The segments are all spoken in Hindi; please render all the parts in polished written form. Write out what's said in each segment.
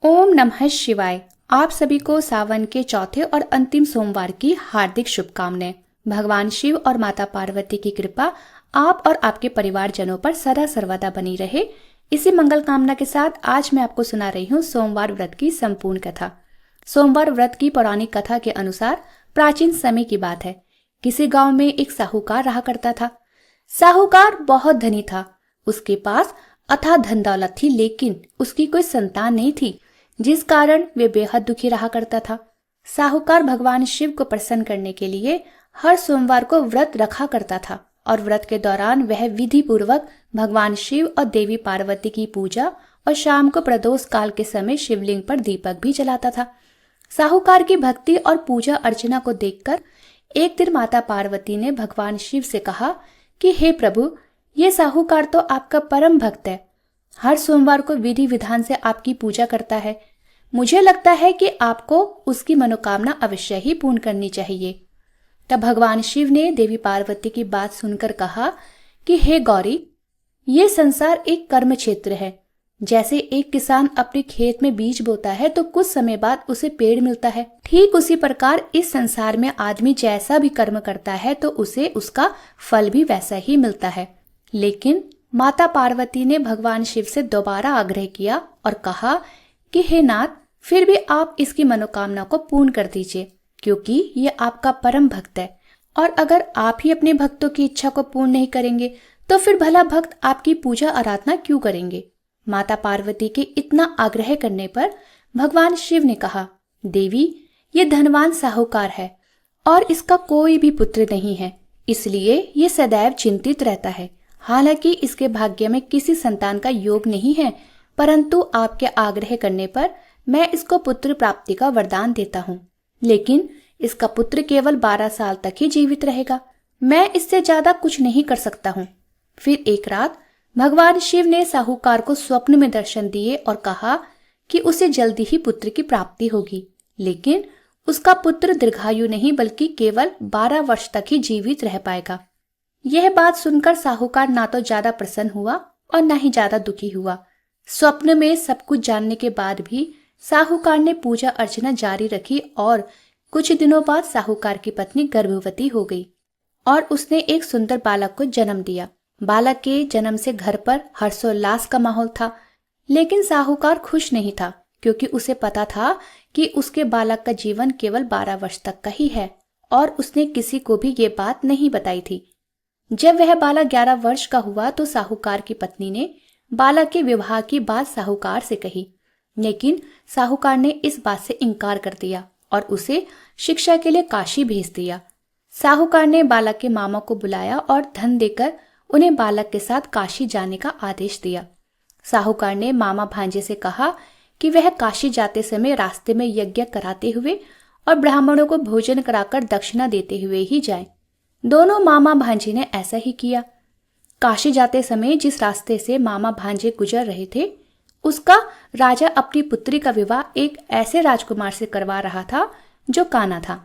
ओम नमः शिवाय। आप सभी को सावन के चौथे और अंतिम सोमवार की हार्दिक शुभकामनाएं। भगवान शिव और माता पार्वती की कृपा आप और आपके परिवारजनों पर सदा सर्वदा बनी रहे। इसी मंगल कामना के साथ आज मैं आपको सुना रही हूँ सोमवार व्रत की संपूर्ण कथा। सोमवार व्रत की पौराणिक कथा के अनुसार प्राचीन समय की बात है। किसी गांव में एक साहूकार रहा करता था। साहूकार बहुत धनी था। उसके पास अथाह धन दौलत थी, लेकिन उसकी कोई संतान नहीं थी, जिस कारण वे बेहद दुखी रहा करता था। साहूकार भगवान शिव को प्रसन्न करने के लिए हर सोमवार को व्रत रखा करता था और व्रत के दौरान वह विधि पूर्वक भगवान शिव और देवी पार्वती की पूजा और शाम को प्रदोष काल के समय शिवलिंग पर दीपक भी जलाता था। साहूकार की भक्ति और पूजा अर्चना को देखकर एक दिन माता पार्वती ने भगवान शिव से कहा कि हे प्रभु, ये साहूकार तो आपका परम भक्त है, हर सोमवार को विधि विधान से आपकी पूजा करता है। मुझे लगता है कि आपको उसकी मनोकामना अवश्य ही पूर्ण करनी चाहिए। तब भगवान शिव ने देवी पार्वती की बात सुनकर कहा कि हे गौरी, ये संसार एक कर्म क्षेत्र है। जैसे एक किसान अपने खेत में बीज बोता है तो कुछ समय बाद उसे पेड़ मिलता है, ठीक उसी प्रकार इस संसार में आदमी जैसा भी कर्म करता है तो उसे उसका फल भी वैसा ही मिलता है। लेकिन माता पार्वती ने भगवान शिव से दोबारा आग्रह किया और कहा कि हे नाथ, फिर भी आप इसकी मनोकामना को पूर्ण कर दीजिए, क्योंकि ये आपका परम भक्त है। और अगर आप ही अपने भक्तों की इच्छा को पूर्ण नहीं करेंगे तो फिर भला भक्त आपकी पूजा आराधना क्यों करेंगे। माता पार्वती के इतना आग्रह करने पर भगवान शिव ने कहा, देवी, ये धनवान साहूकार है और इसका कोई भी पुत्र नहीं है, इसलिए ये सदैव चिंतित रहता है। हालांकि इसके भाग्य में किसी संतान का योग नहीं है, परंतु आपके आग्रह करने पर मैं इसको पुत्र प्राप्ति का वरदान देता हूँ। लेकिन इसका पुत्र केवल 12 साल तक ही जीवित रहेगा। मैं इससे ज्यादा कुछ नहीं कर सकता हूँ। फिर एक रात भगवान शिव ने साहूकार को स्वप्न में दर्शन दिए और कहा कि उसे जल्दी ही पुत्र की प्राप्ति होगी, लेकिन उसका पुत्र दीर्घायु नहीं बल्कि केवल 12 वर्ष तक ही जीवित रह पाएगा। यह बात सुनकर साहूकार ना तो ज्यादा प्रसन्न हुआ और न ही ज्यादा दुखी हुआ। स्वप्न में सब कुछ जानने के बाद भी साहूकार ने पूजा अर्चना जारी रखी और कुछ दिनों बाद साहूकार की पत्नी गर्भवती हो गई और उसने एक सुंदर बालक को जन्म दिया। बालक के जन्म से घर पर हर्षोल्लास का माहौल था, लेकिन साहूकार खुश नहीं था, क्योंकि उसे पता था कि उसके बालक का जीवन केवल 12 वर्ष तक का ही है और उसने किसी को भी ये बात नहीं बताई थी। जब वह बालक 11 वर्ष का हुआ तो साहूकार की पत्नी ने बालक के विवाह की बात साहूकार से कही, लेकिन साहूकार ने इस बात से इनकार कर दिया और उसे शिक्षा के लिए काशी भेज दिया। साहूकार ने बालक के मामा को बुलाया और धन देकर उन्हें बालक के साथ काशी जाने का आदेश दिया। साहूकार ने मामा भांजे से कहा कि वह काशी जाते समय रास्ते में यज्ञ कराते हुए और ब्राह्मणों को भोजन कराकर दक्षिणा देते हुए ही जाए। दोनों मामा भांजे ने ऐसा ही किया। काशी जाते समय जिस रास्ते से मामा भांजे गुजर रहे थे, उसका राजा अपनी पुत्री का विवाह एक ऐसे राजकुमार से करवा रहा था जो काना था।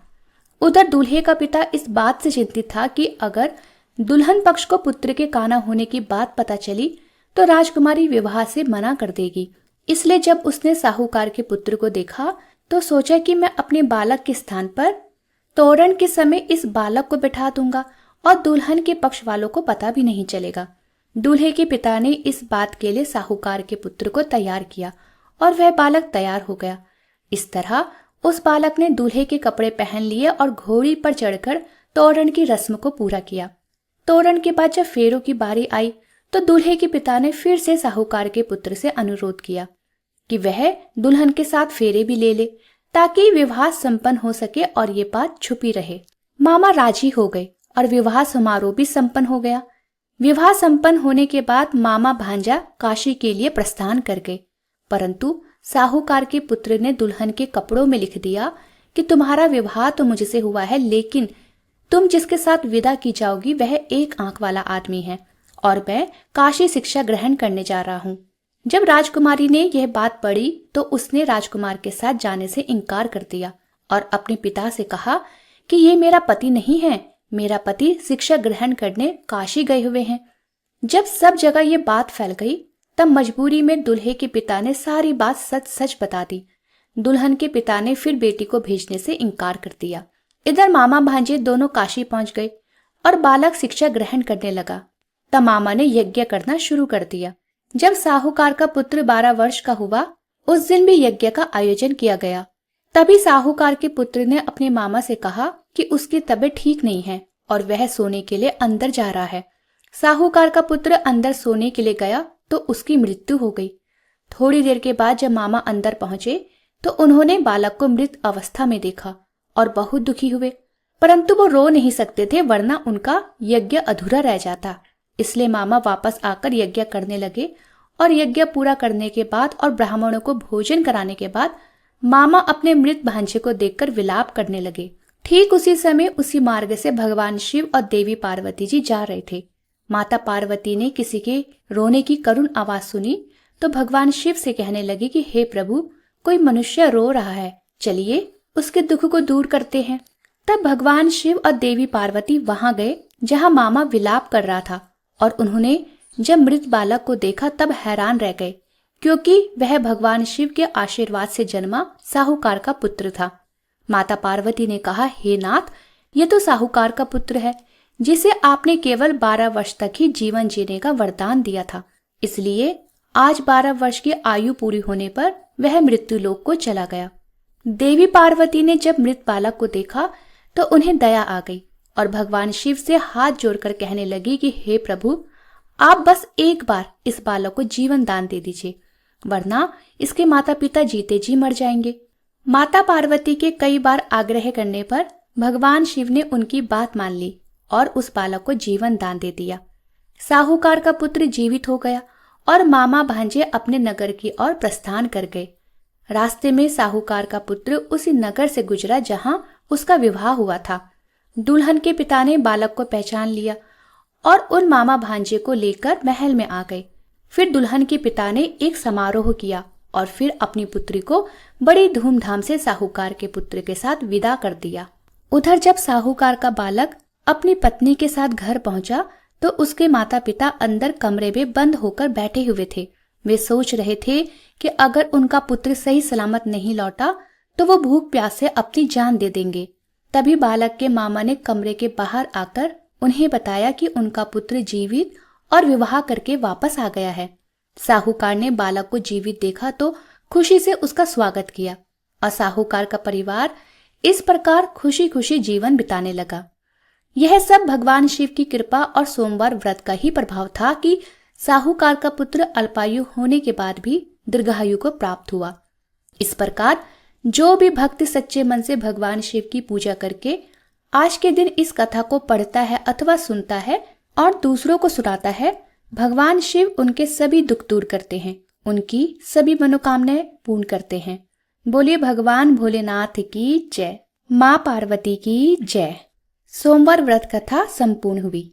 उधर दूल्हे का पिता इस बात से चिंतित था कि अगर दुल्हन पक्ष को पुत्र के काना होने की बात पता चली तो राजकुमारी विवाह से मना कर देगी। इसलिए जब उसने साहूकार के पुत्र को देखा तो सोचा कि मैं अपने बालक के स्थान पर तोरण के समय इस बालक को बिठा दूंगा और दुल्हन के पक्ष वालों को पता भी नहीं चलेगा। दूल्हे के पिता ने इस बात के लिए साहूकार के पुत्र को तैयार किया और वह बालक तैयार हो गया। इस तरह उस बालक ने दूल्हे के कपड़े पहन लिए और घोड़ी पर चढ़कर तोरण की रस्म को पूरा किया। तोरण के बाद जब फेरों की बारी आई तो दूल्हे के पिता ने फिर से साहूकार के पुत्र से अनुरोध किया कि वह दुल्हन के साथ फेरे भी ले ले, ताकि विवाह संपन्न हो सके और ये बात छुपी रहे। मामा राजी हो गए और विवाह समारोह भी संपन्न हो गया। विवाह संपन्न होने के बाद मामा भांजा काशी के लिए प्रस्थान कर गए, परंतु साहूकार के पुत्र ने दुल्हन के कपड़ों में लिख दिया कि तुम्हारा विवाह तो मुझसे हुआ है, लेकिन तुम जिसके साथ विदा की जाओगी वह एक आंख वाला आदमी है और मैं काशी शिक्षा ग्रहण करने जा रहा हूँ। जब राजकुमारी ने यह बात पढ़ी तो उसने राजकुमार के साथ जाने से इनकार कर दिया और अपने पिता से कहा कि ये मेरा पति नहीं है, मेरा पति शिक्षा ग्रहण करने काशी गए हुए हैं। जब सब जगह ये बात फैल गई तब मजबूरी में दुल्हे के पिता ने सारी बात सच सच बता दी। दुल्हन के पिता ने फिर बेटी को भेजने से इनकार कर दिया। इधर मामा भांजे दोनों काशी पहुंच गए और बालक शिक्षा ग्रहण करने लगा। तब मामा ने यज्ञ करना शुरू कर दिया। जब साहूकार का पुत्र 12 वर्ष का हुआ, उस दिन भी यज्ञ का आयोजन किया गया। तभी साहूकार के पुत्र ने अपने मामा से कहा कि उसकी तबीयत ठीक नहीं है और वह सोने के लिए अंदर जा रहा है। साहूकार का पुत्र अंदर सोने के लिए गया तो उसकी मृत्यु हो गई। थोड़ी देर के बाद जब मामा अंदर पहुंचे तो उन्होंने बालक को मृत अवस्था में देखा और बहुत दुखी हुए, परंतु वो रो नहीं सकते थे वरना उनका यज्ञ अधूरा रह जाता। इसलिए मामा वापस आकर यज्ञ करने लगे और यज्ञ पूरा करने के बाद और ब्राह्मणों को भोजन कराने के बाद मामा अपने मृत भांजे को देखकर विलाप करने लगे। ठीक उसी समय उसी मार्ग से भगवान शिव और देवी पार्वती जी जा रहे थे। माता पार्वती ने किसी के रोने की करुण आवाज सुनी तो भगवान शिव से कहने लगी कि हे प्रभु, कोई मनुष्य रो रहा है, चलिए उसके दुख को दूर करते हैं। तब भगवान शिव और देवी पार्वती वहां गए जहां मामा विलाप कर रहा था और उन्होंने जब मृत बालक को देखा तब हैरान रह गए, क्योंकि वह भगवान शिव के आशीर्वाद से जन्मा साहूकार का पुत्र था। माता पार्वती ने कहा, हे नाथ, ये तो साहूकार का पुत्र है जिसे आपने केवल 12 वर्ष तक ही जीवन जीने का वरदान दिया था। इसलिए आज 12 वर्ष की आयु पूरी होने पर वह मृत्यु लोक को चला गया। देवी पार्वती ने जब मृत बालक को देखा तो उन्हें दया आ गई और भगवान शिव से हाथ जोड़कर कहने लगी कि हे प्रभु, आप बस एक बार इस बालक को जीवन दान दे दीजिए, वरना इसके माता पिता जीते जी मर जाएंगे। माता पार्वती के कई बार आग्रह करने पर भगवान शिव ने उनकी बात मान ली और उस बालक को जीवन दान दे दिया। साहूकार का पुत्र जीवित हो गया और मामा भांजे अपने नगर की ओर प्रस्थान कर गए। रास्ते में साहूकार का पुत्र उसी नगर से गुजरा जहां उसका विवाह हुआ था। दुल्हन के पिता ने बालक को पहचान लिया और उन मामा भांजे को लेकर महल में आ गए। फिर दुल्हन के पिता ने एक समारोह किया और फिर अपनी पुत्री को बड़ी धूमधाम से साहूकार के पुत्र के साथ विदा कर दिया। उधर जब साहूकार का बालक अपनी पत्नी के साथ घर पहुंचा तो उसके माता पिता अंदर कमरे में बंद होकर बैठे हुए थे। वे सोच रहे थे कि अगर उनका पुत्र सही सलामत नहीं लौटा तो वो भूख प्यास से अपनी जान दे देंगे। तभी बालक के मामा ने कमरे के बाहर आकर उन्हें बताया कि उनका पुत्र जीवित और विवाह करके वापस आ गया है। साहूकार ने बालक को जीवित देखा तो खुशी से उसका स्वागत किया और साहूकार का परिवार इस प्रकार खुशी खुशी जीवन बिताने लगा। यह सब भगवान शिव की कृपा और सोमवार व्रत का ही प्रभाव था कि साहूकार का पुत्र अल्पायु होने के बाद भी दीर्घायु को प्राप्त हुआ। इस प्रकार जो भी भक्त सच्चे मन से भगवान शिव की पूजा करके आज के दिन इस कथा को पढ़ता है अथवा सुनता है और दूसरों को सुनाता है, भगवान शिव उनके सभी दुख दूर करते हैं, उनकी सभी मनोकामनाएं पूर्ण करते हैं। बोलिए भगवान भोलेनाथ की जय। माँ पार्वती की जय। सोमवार व्रत कथा संपूर्ण हुई।